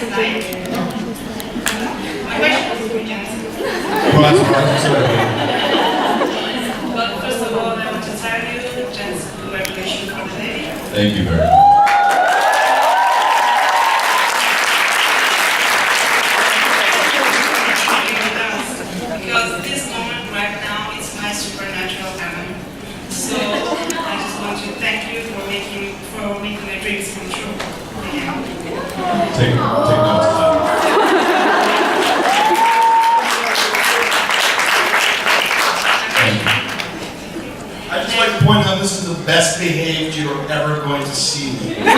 night. My question is for Jensen. Well, first of all, I want to tell you, Jensen, congratulations on the day. thank you very much. Because this moment right now is my supernatural time. So I just want to thank you for making my dreams come true. Yeah. Take notes of that. I'd just like to point out this is the best behaved you're ever going to see me. I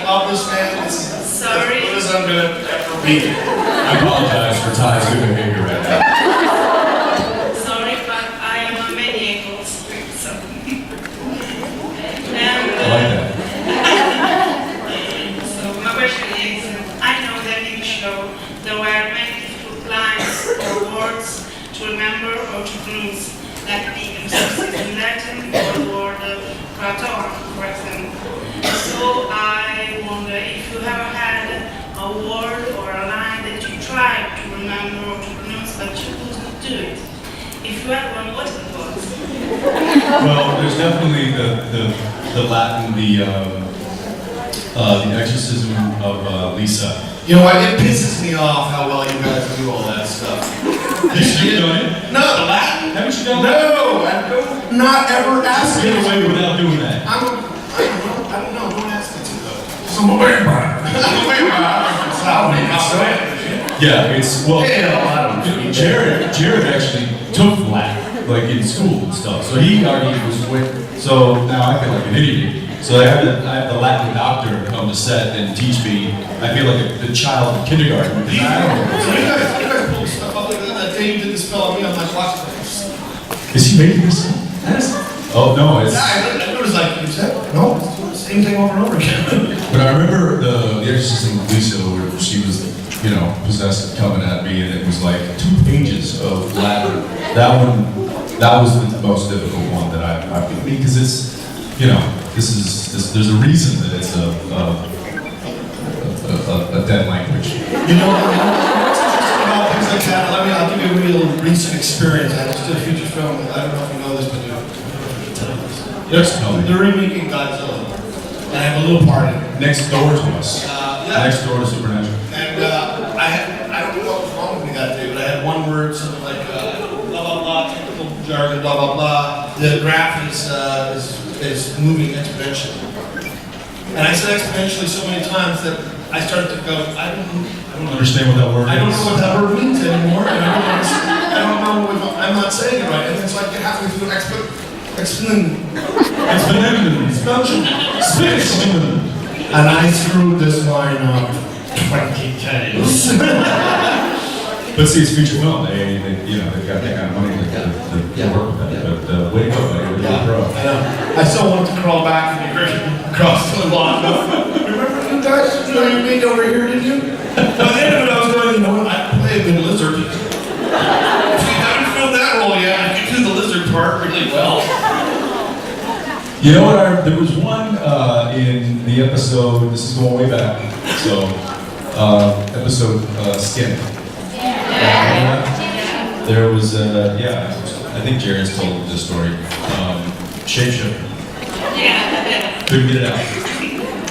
love this man. This is Sorry. as good as I'm going to ever be. I apologize for Ty's good behavior right now. Sorry, but I am on many angles. So. I like that. So my question is, I know that in the show there were many difficult lines or words to remember or to pronounce, like the emphasis in Latin or the word kraton, for example. So I wonder if you ever had a word or a line that you tried to remember or to pronounce but you couldn't do it. If you had one, what it was? Well, there's definitely the Latin, the exorcism of Lisa. You know what? It pisses me off how well you guys do all that stuff. You know it? No, the Latin? Haven't you done No, that? I don't not ever ask Get you. away without doing that. I don't know. Don't ask me to though. So I'm aware about it. I'm aware about it. Yeah, it's, well, Hell, I don't know. Jared actually took Latin, like in school and stuff. So he already was with, so now I feel like an idiot. So I have the Latin doctor come to set and teach me. I feel like a child in kindergarten. So you guys pulled stuff up like that day you did the spell on me on my watch. Is he making this up? Oh, no, it's... I was like, you said, no, it's the same thing over and over again. But I remember the exorcism of Lisa, where she was, you know, possessed coming at me, and it was like 2 pages of Latin. That was the most difficult one that I mean, because it's, you know, there's a reason that it's a dead language. You know, what's interesting about things like that, I'll give you a real recent experience. I just did a feature film, I don't know if you know this, but Yes, tell me. they're remaking Godzilla. And I have a little part in it. Next door to us. Yeah. Next door to Supernatural. And I don't know what was wrong with me that day, but I had one word, something like blah blah blah, technical jargon, blah blah blah. The graph is moving exponentially. And I said exponentially so many times that I started to go, I don't Understand what that word is? I don't know what that word means anymore, and I don't know if I'm not saying it right. And it's like halfway through exponential. And I screwed this line up 20 times. But see, it's feature film. They you know, they've got that kind of money to work with that. But way to go, buddy. You're a pro. I know. I still want to crawl back and be across the lawn. Remember you guys? You know you made over here, did you? By the end of it, I was going, you know what? I play a good lizard. If you haven't filled that role yet, I can do the lizard part really well. You know what? There was one in the episode. This is going way back. So, episode Skin. There was I think Jared's told this story. Shapeshifter. Yeah. Couldn't get it out. It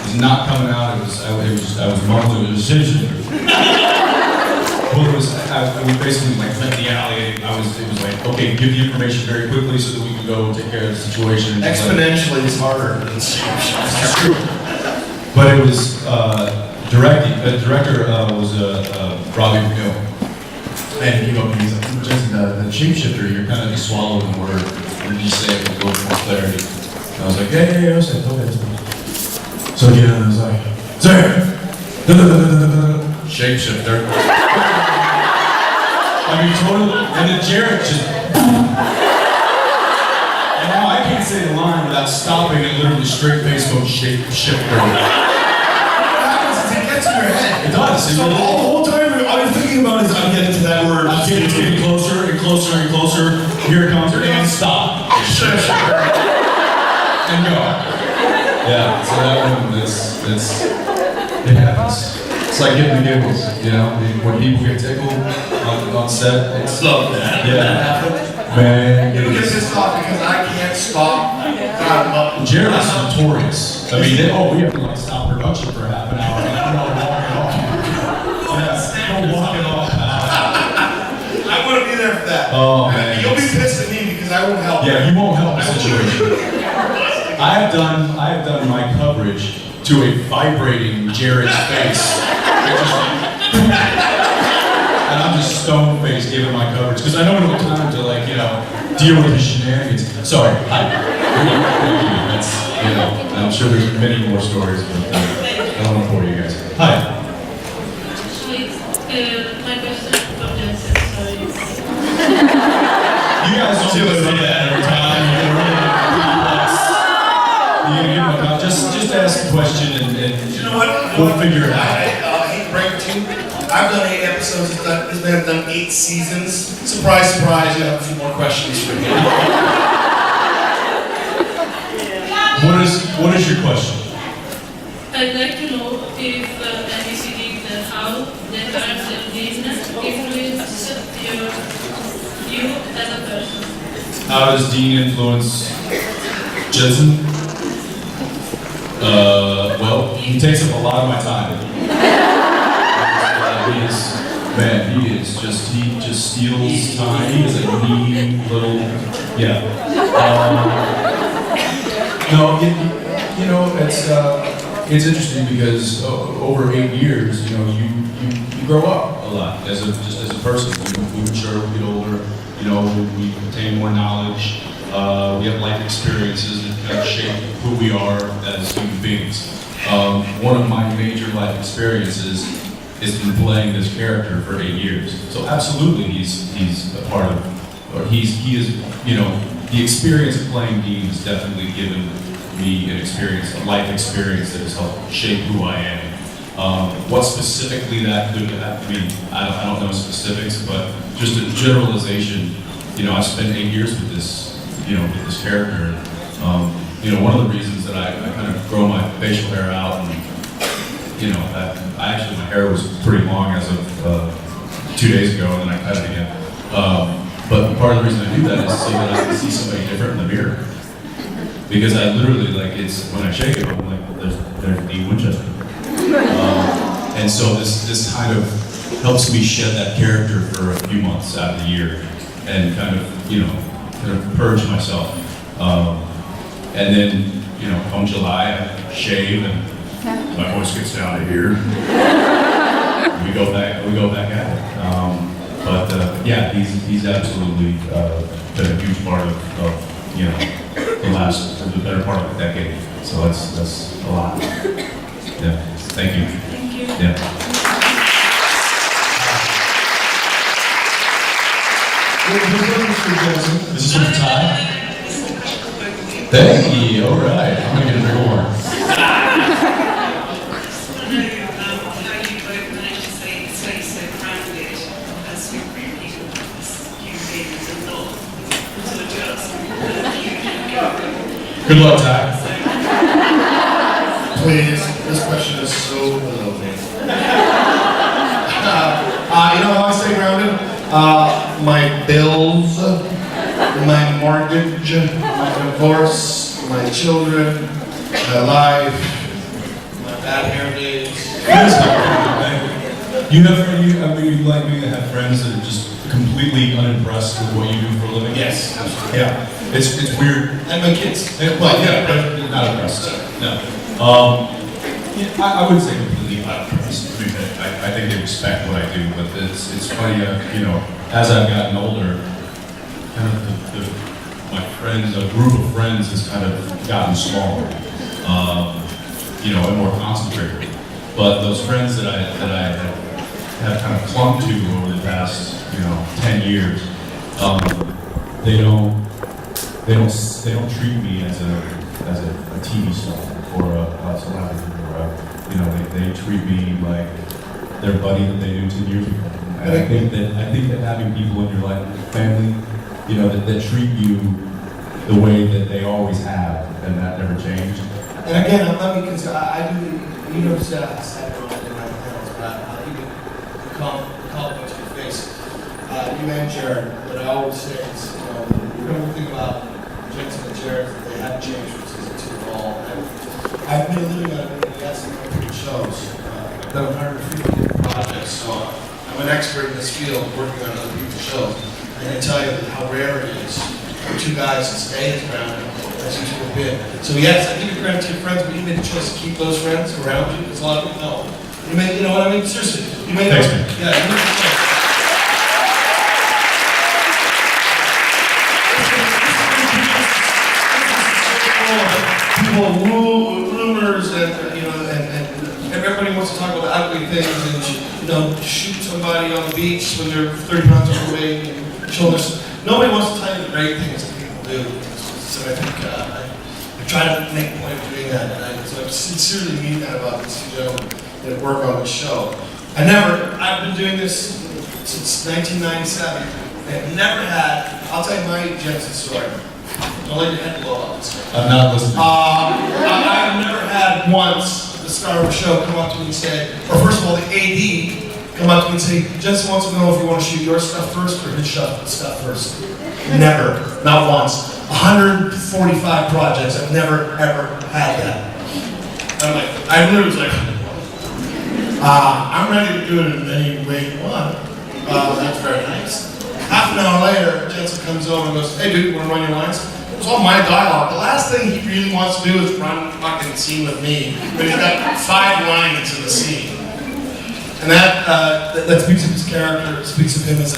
was not coming out. I was mumbling. It was shapeshifter. Well, we basically like met in the alley. It was like, okay, give the information very quickly so that we can go take care of the situation. Exponentially is harder than That's true. But it was directing. The director was Robbie McNeil. And he came up and he's like, Jensen, the shapeshifter, you're kind of just swallowing the word. And then you say it with a little more clarity. And I was like, yeah, I said, okay. So again, I was like, sir, shapeshifter. I mean, totally. And then Jared just. And now I can't say the line without stopping and literally straight face going shapeshifter. What happens is it gets in your head. It does. So the whole time all you're thinking about is I'm getting to that word. It's getting closer and closer and closer. Here it comes. And stop. And go. Yeah, so that one is It happens. It's like getting the giggles, you know? When people get tickled on set, it's... Love that. Yeah. Man. People get pissed off because I can't stop. Jared's notorious. I mean, we have to like stop production for half an hour and I'm not walking off. Yeah, don't walk it off. I want to be there for that. Oh, man. You'll be pissed at me because I won't help. Yeah, you won't help the situation. I have done my coverage to a vibrating Jared's face. And I'm just stone faced giving my coverage because I know it'll time to like, you know, deal with his shenanigans. Sorry, hi. Thank you. That's, you know, I'm sure there's many more stories, but I don't want to bore you guys. Hi. My question from Jensen, sorry. You guys don't do that every time. You know, just ask a question and You know what? we'll figure it out. I hate to break it to you. I've done 8 episodes. This man has done 8 seasons. Surprise, surprise, you have a few more questions for me. What is your question? I'd like to know if investigating how the character business influences you as a person. How does Dean influence Jensen? Well, he takes up a lot of my time. He just steals time. He is a mean little, yeah. No, you know, it's interesting because over 8 years, you know, you grow up a lot as a person. We mature, we get older, you know, we attain more knowledge. We have life experiences that kind of shape who we are as human beings. One of my major life experiences is been playing this character for 8 years. So absolutely, he's a part of, or he is, you know, the experience of playing Dean has definitely given me an experience, a life experience that has helped shape who I am. What specifically that could have, I mean, I don't know specifics, but just a generalization. You know, I spent 8 years with this, you know, with this character. You know, one of the reasons that I kind of grow my facial hair out, and you know, I actually, my hair was pretty long as of 2 days ago, and then I cut it again. But part of the reason I do that is so that I can see somebody different in the mirror. Because I literally, like, it's, when I shake it, I'm like, there's Dean Winchester. And so this kind of helps me shed that character for a few months out of the year, and kind of, you know, kind of purge myself. And then, you know, come July, I shave, and my voice gets down to here. We go back at it. Yeah, he's absolutely been a huge part of you know, the better part of a decade. So that's a lot. Yeah. Thank you. Thank you. Yeah. This is from Ty. Thank you. All right. I'm gonna get a drink more. Good luck, Ty. Please, this question is so below me. You know how I stay grounded? My bills, my mortgage, my divorce, my children, my life, my bad hair days. You like me to have friends that are just completely unimpressed with what you do for a living? Yes, absolutely. Yeah. It's weird. And my kids. Well, yeah, but not impressed. No. Yeah, I wouldn't say completely not impressed. I mean, I think they respect what I do, but it's funny, you know, as I've gotten older, kind of my friends, a group of friends has kind of gotten smaller, you know, and more concentrated. But those friends that I have kind of clung to over the past, you know, 10 years, they don't treat me as a TV star or a celebrity or you know, they treat me like their buddy that they knew 10 years ago. And I think that having people in your life, family, you know, that treat you the way that they always have, and that never changed. And again, let me consider, I do you know, I sat down and I was even compliment to your face. You and Jared, what I always say is, you know, the one thing about Jensen and Jared is that they haven't changed from season 2 at all. I've been living on yes, shows. I've done 150 different projects, so I'm an expert in this field working on other people's shows. I can tell you how rare it is for two guys to stay around as you two have been. So yes, I give you credit to your friends, but you made the choice to keep those friends around you, because a lot of people don't. You may, you know what I mean? Seriously, you may Thanks, know. man. Yeah, you made the choice. People rumors and you know and everybody wants to talk about ugly things and you know shoot somebody on the beach when they're 30 pounds overweight and shoulders. Nobody wants to tell you the great things that people do. So I think I try to make a point of doing that, and so I sincerely mean that about these two gentlemen that work on the show. I've been doing this since 1997 and never had. I'll tell you my Jensen story. Don't let your head blow up. I'm not listening. I've never had once the star of a show come up to me and say, or first of all, the AD come up to me and say, Jensen wants to know if you want to shoot your stuff first or his stuff first. Never, not once. 145 projects, I've never ever had that. I'm like, I literally was like, I'm ready to do it in any way you want. That's very nice. Half an hour later, Jensen comes over and goes, hey dude, wanna run your lines? It was all my dialogue. The last thing he really wants to do is run a fucking scene with me when he's got 5 lines in the scene. And that speaks of his character, speaks of him as a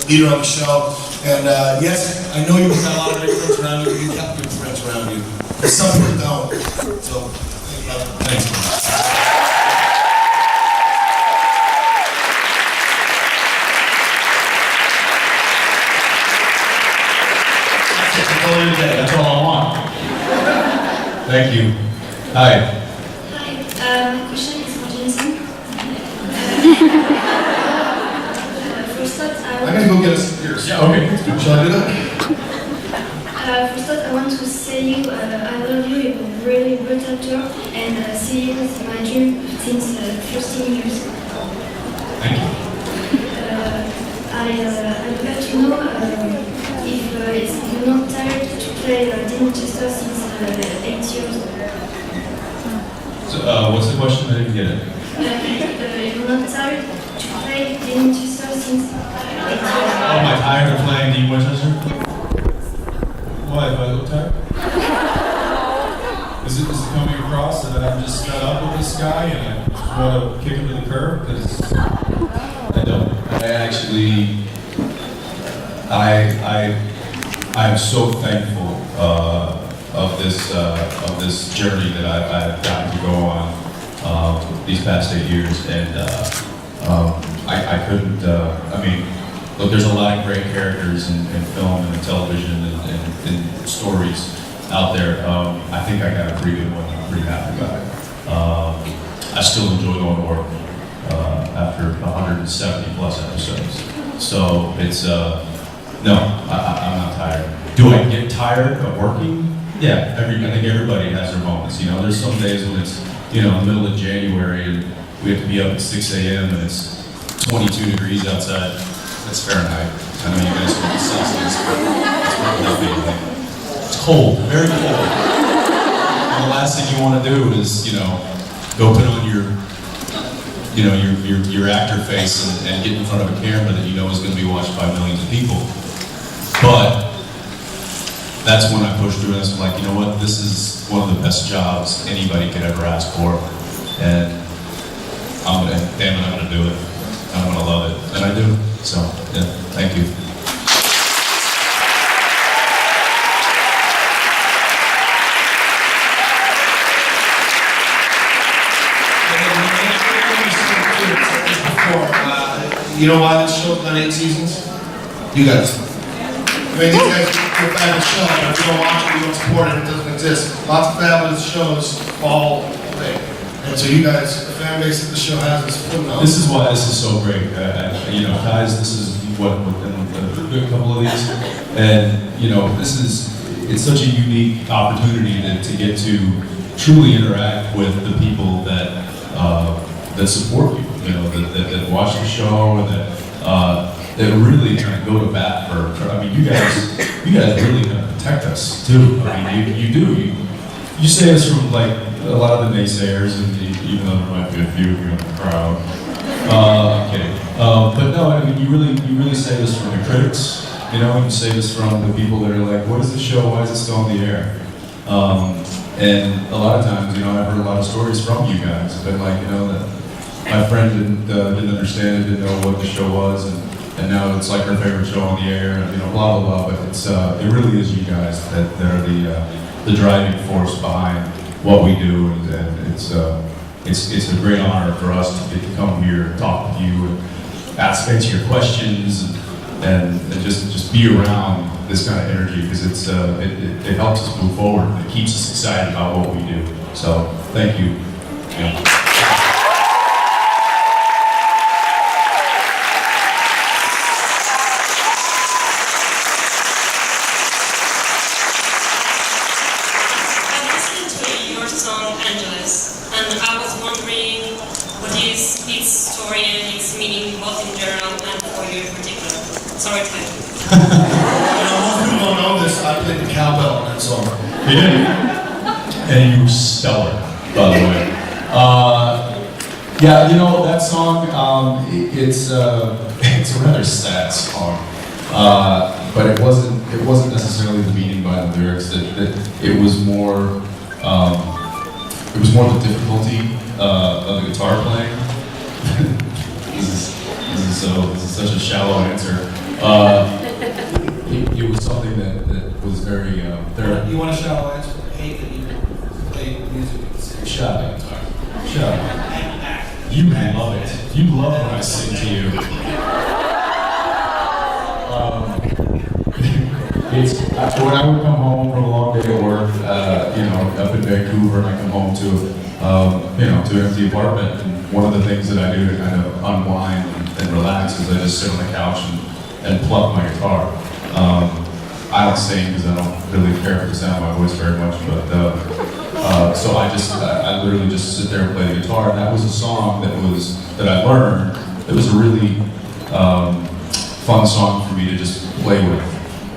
leader on the show. And yes, I know you've got a lot of great friends around you, but you have good friends around you. But some people don't. So, thanks. That's all I want. Thank you. Hi. Hi, my question is for Jensen. First thought, I'm gonna go get us some beers. Yeah, okay. Shall I do that? first thought I want to say you, I love you, you're a really great actor, and see you is my dream since 15 years. Thank you. I would like to know if you're not tired to play Dean Chester since 8 years. So, what's the question? I didn't get it. You're not tired to play Dean Chester since 8 years. Oh, am I tired of playing Dean Winchester? Why? Do I look tired? Is it coming across that I'm just fed up with this guy and I just want to kick him to the curb? Because I don't. I actually, I am so thankful of this journey that I've gotten to go on these past 8 years, and I couldn't. I mean, look, there's a lot of great characters in film and in television and stories out there. I think I got a pretty good one. I'm pretty happy about it. I still enjoy going to work after 170 plus episodes. So it's no, I'm not tired. Do I get tired of working? Yeah, I think everybody has their moments. You know, there's some days when it's, you know, in the middle of January and we have to be up at 6 a.m. and it's 22 degrees outside. That's Fahrenheit. I know you guys want the Celsius, but it's probably not anything. It's cold, very cold. And the last thing you want to do is, you know, go put on your actor face and get in front of a camera that you know is going to be watched by millions of people. But that's when I pushed through this. I'm like, you know what? This is one of the best jobs anybody could ever ask for, and I'm gonna do it. I'm gonna love it, and I do. So, yeah, thank you. You know why this show's done 8 seasons? You guys. I mean, these guys do a fabulous show, but if you don't watch it, you don't support it, it doesn't exist. Lots of fabulous shows fall away. And so you guys, the fan base that the show has is phenomenal. This is why this is so great. You know, guys, this is what within a good couple of these, and you know, it's such a unique opportunity to get to truly interact with the people that that support you, you know, that watch the show and that really kind of go to bat for. I mean, you guys really kind of protect us too. I mean, you do. You save us from like a lot of the naysayers, and even though there might be a few of you in the crowd. I'm kidding. But no, I mean, you really save us from the critics. You know, you save us from the people that are like, what is the show? Why is it still in the air? And a lot of times, you know, I've heard a lot of stories from you guys. But like, you know, that my friend didn't understand it, didn't know what the show was, and now it's like her favorite show on the air, and you know, blah blah blah. But it's it really is you guys that are the driving force behind what we do, and it's a great honor for us to get to come here and talk with you and answer your questions and just be around this kind of energy, because it helps us move forward. It keeps us excited about what we do. So thank you. Yeah. And I was wondering what is its story and its meaning both in general and for you in particular. Sorry, Ty. You know, most people don't know this. I played the cowbell in that song. You did? And you were stellar, by the way. Yeah, you know, that song, it's a rather sad song. But it wasn't necessarily the meaning behind the lyrics. That it was more. It was more the difficulty of the guitar playing. This is such a shallow answer. It was something that was very. You want a shallow answer? I hate that you play music. Shut up. Shut up. You love it. You love when I sing to you. It's when I would come home from a long day of work, you know, up in Vancouver, and I come home to, you know, to an empty apartment. And one of the things that I do to kind of unwind and relax is I just sit on the couch and pluck my guitar. I don't sing because I don't really care for the sound of my voice very much, but so I literally just sit there and play the guitar. And that was a song that I learned. It was a really fun song for me to just play with.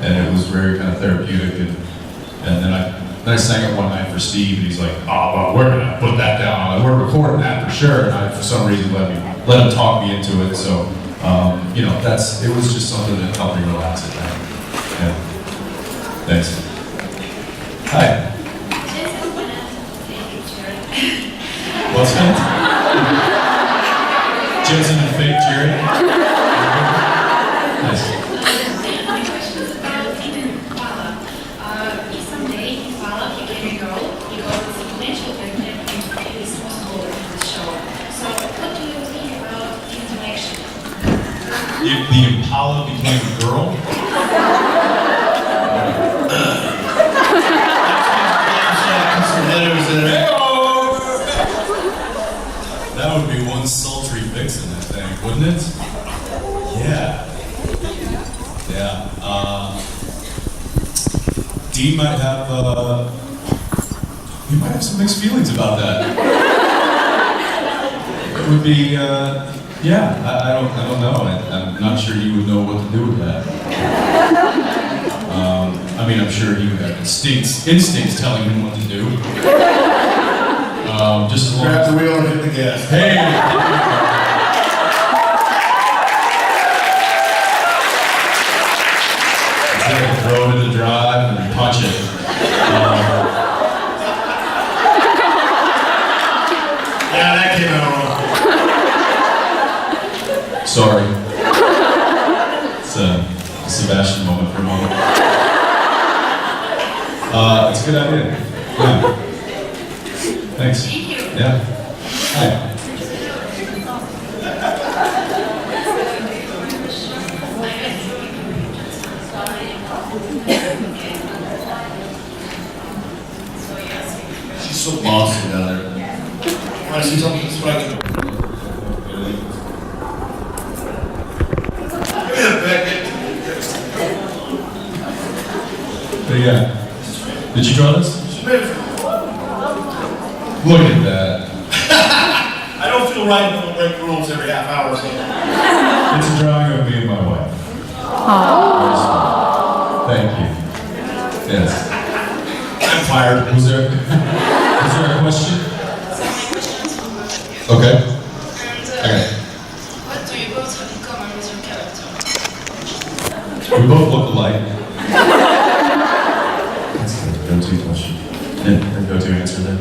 And it was very kind of therapeutic, and then I sang it one night for Steve, and he's like, "Oh, well, we're gonna put that down. We're recording that for sure." And I, for some reason, let him talk me into it. So, you know, it was just something that helped me relax at night. Yeah. Thanks. Hi. What's that? Jensen and fake Jerry. Nice. If the Impala became a girl? That would be one sultry fix in that thing, wouldn't it? Yeah. Yeah. Dean might have some mixed feelings about that. It would be, yeah, I don't know. I'm not sure he would know what to do with that. I mean, I'm sure he would have instincts telling him what to do. Just as long Grab as... the wheel and hit the gas. Hey! Throw it in the drive and punch it. Yeah, that came out wrong. Sorry. It's a Sebastian moment for a moment. It's a good idea. Yeah. Thanks. Thank you. Yeah. Hi. She's so bossy down there. Want to see something that's right? Give me a packet. What do you got? Did you draw this? She made it. Look at that. I don't feel right if I don't break rules every half hour or so. It's a drawing of me and my wife. Thank you. Yes. I'm fired. Was there a question? Okay. Okay. What do you both have in common with your character? We both look alike. That's the go-to question. And go-to answer there.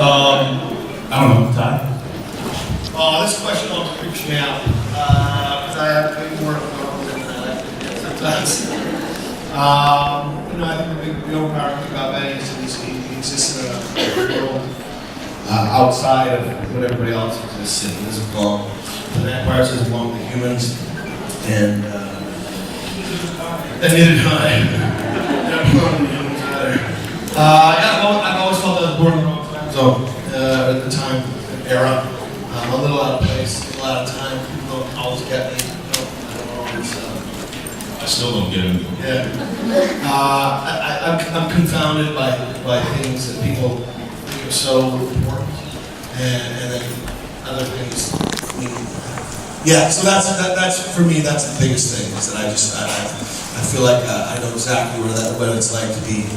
I don't know, Ty? Oh, this question always creeps me out. Because I have way more of them than I like to get sometimes. I think the overpowering thing about Benny is that he exists in a world outside of what everybody else exists in. He doesn't belong. The vampires doesn't belong to humans. And neither do I. They don't belong to humans either. I've always felt that I was born in the wrong time zone at the time, era. I'm a little out of place, a lot of time. People don't always get me. I don't always. I still don't get him. Yeah. I'm confounded by things that people think are so important, and then other things. Yeah. So that's for me. That's the biggest thing. Is that I feel like I know exactly what it's like to be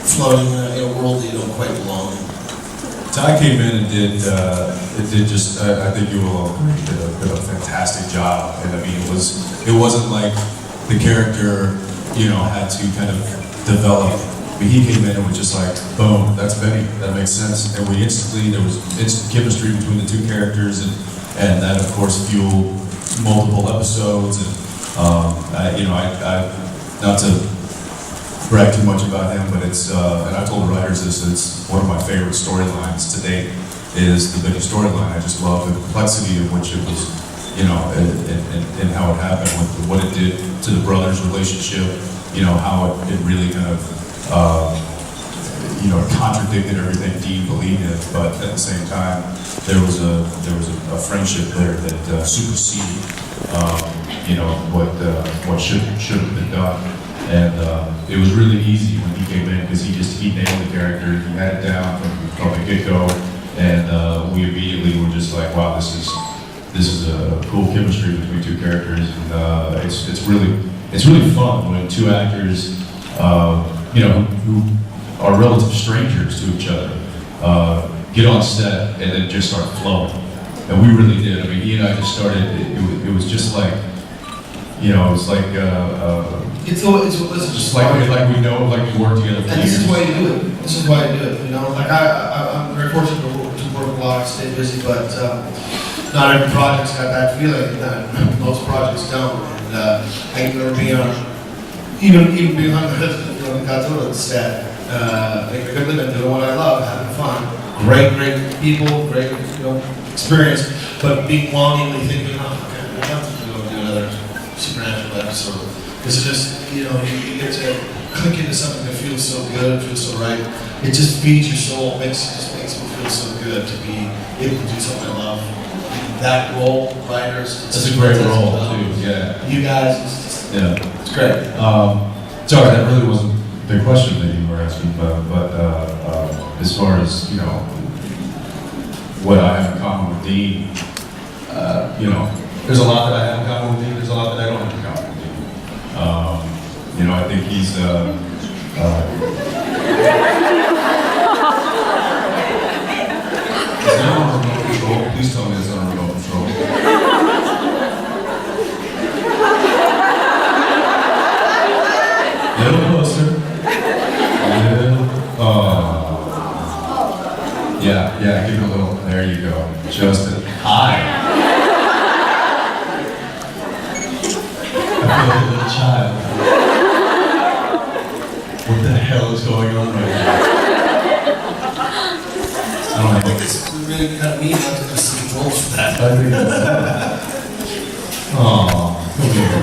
floating in a world that you don't quite belong in. Ty came in and did just, I think you will agree, did a fantastic job. And I mean, it wasn't like the character, had to kind of develop. I mean, he came in and was just like, boom, that's Benny, that makes sense. And there was instant chemistry between the two characters, and that of course fueled multiple episodes. And not to brag too much about him, but it's, and I told the writers this, it's one of my favorite storylines to date is the Benny storyline. I just love the complexity of which it was, and how it happened, with what it did to the brothers' relationship, how it really kind of, contradicted everything Dean believed in, but at the same time, there was a friendship there that superseded, what should have been done. And it was really easy when he came in because he nailed the character. He had it down from the get-go, and we immediately were just like, wow, this is a cool chemistry between two characters, and it's really fun when two actors, who are relative strangers to each other, get on set and then just start flowing. And we really did. I mean, he and I just started. It was just like, it's like. It's just like we know, like we work together for and years. This is why you do it. This is why you do it. Like I'm very fortunate to work a lot, stay busy, but not every project's got that feeling. Most projects don't. And I remember being on, even being on the Godzilla set, making a good living, doing what I love, having fun. Great people, great experience, but being longingly thinking, okay, I'd love to do another supernatural episode. Because it just, you get to click into something that feels so good, feels so right. It just feeds your soul, just makes me feel so good to be able to do something I love. That role, writers. That's a great role too, yeah. You guys, it's great. Sorry, that really wasn't the question that you were asking, but as far as, what I have in common with Dean, there's a lot that I have in common with Dean, there's a lot that I don't have in common with Dean. I think he's, is that on remote control? Please tell me it's on remote control. A little closer. Yeah, give it a little, there you go. Justin, hi. I feel like a little child. What the hell is going on right now? I think It's really kind of neat not to just see roles for that. I think that's come here.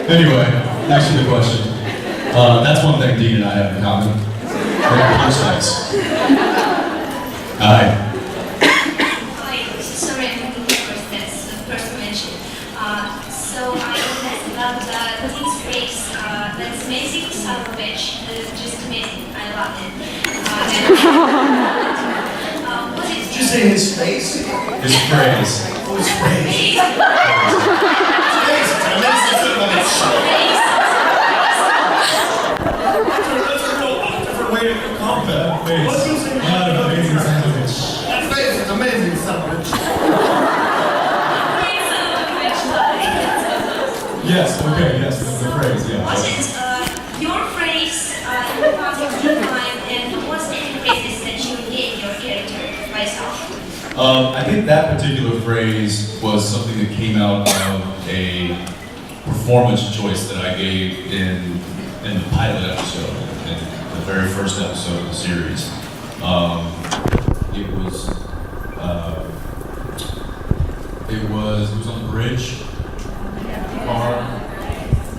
Anyway, next to the question. That's one thing Dean and I have in common. We're on sites. Hi. Sorry, I'm moving first, that's the first mention. So I was about Dean's phrase that What is Did you say his face? His phrase. Oh, his face. His face. I meant something about his show. That's a real different way to combat. What's he saying? Not an amazing sandwich. That face is amazing sandwich. Yes, okay, yes, the phrase, yeah. Was it your phrase in the part of JIBCon, and was there any phrases that you gave your character by yourself? I think that particular phrase was something that came out of a performance choice that I gave in the pilot episode, in the very first episode of the series. It was on the bridge, car,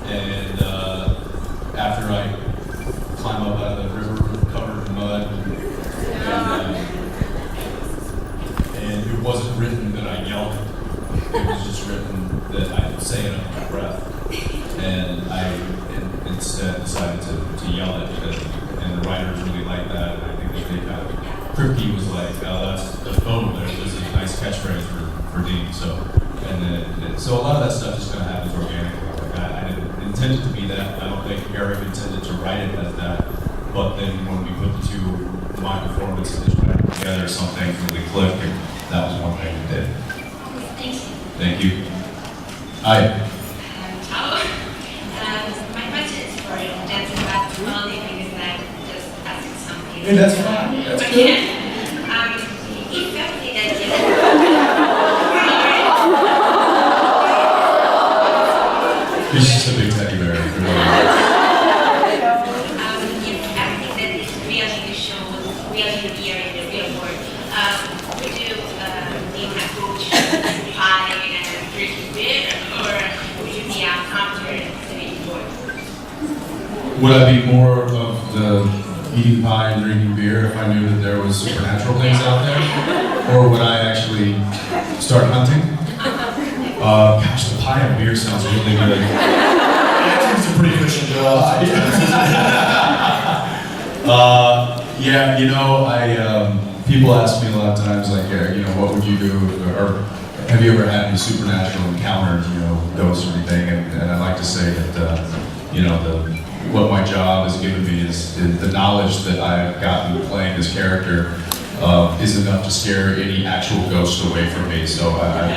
and after I climb up out of the river covered in mud, and it wasn't written that I yelled, it was just written that I say it under my breath, and I instead decided to yell it, and the writers really liked that, and I think that they kind of, Kripke was like, oh, that's the phone there, this is a nice catchphrase for Dean, so, and then, so a lot of that stuff just kind of happens organically, like I didn't intend it to be that, I don't think Eric intended to write it as that, but then when we put the two, my performance and his writing together, something really clicked, and that was one thing we did. Thank you. Thank you. Hi. Ciao. My question is for Jensen, but only because I just asked something. Hey, that's fine. That's good. Okay. If everything that He's just a big teddy bear. if everything that is really shown, really here in the real world, would you need a coach, pie, and drinking beer, or would you be a counter to the board? Would I be more of the eating pie and drinking beer if I knew that there was supernatural things out there? Or would I actually start hunting? Gosh, the pie and beer sounds really good. Acting's a pretty cushion job. Yeah, you know, people ask me a lot of times, like, you know, what would you do, or have you ever had any supernatural encounters, you know, ghosts or anything? And I like to say that, you know, what my job has given me is the knowledge that I've gotten playing this character is enough to scare any actual ghost away from me. So I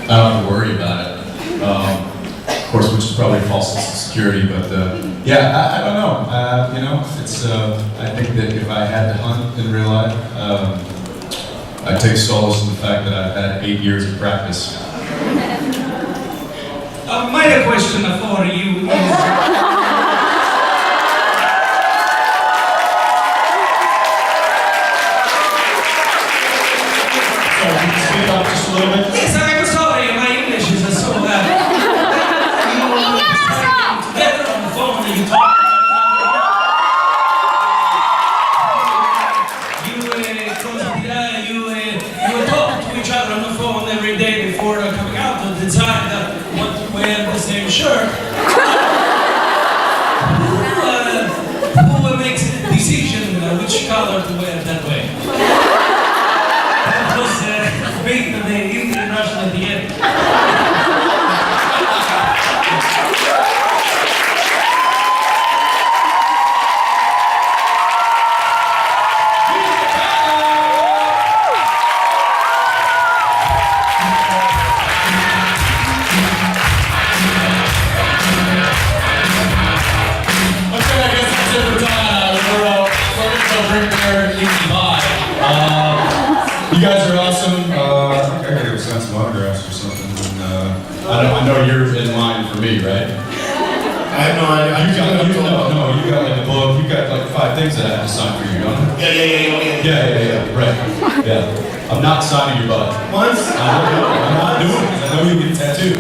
don't have to worry about it. Of course, which is probably a false sense of security, but yeah, I don't know. You know, it's I think that if I had to hunt in real life, I'd take solace in the fact that I've had 8 years of practice. My question for you is. Speak up just a little bit. Yes, I'm sorry, my English is so bad. Together on the phone and you talk. You talk to each other on the phone every day before coming out to decide what to wear the same shirt. Who makes the decision which color to wear that way? That was big the Indian Russian at the end. You guys are awesome. I think I gotta send some autographs or something. And, I know you're in line for me, right? I have no idea. You got like a book. You got like 5 things that I have to sign for you, don't you? Yeah. Right. Yeah. I'm not signing your butt. Once? I'm not doing it. I know you get tattooed.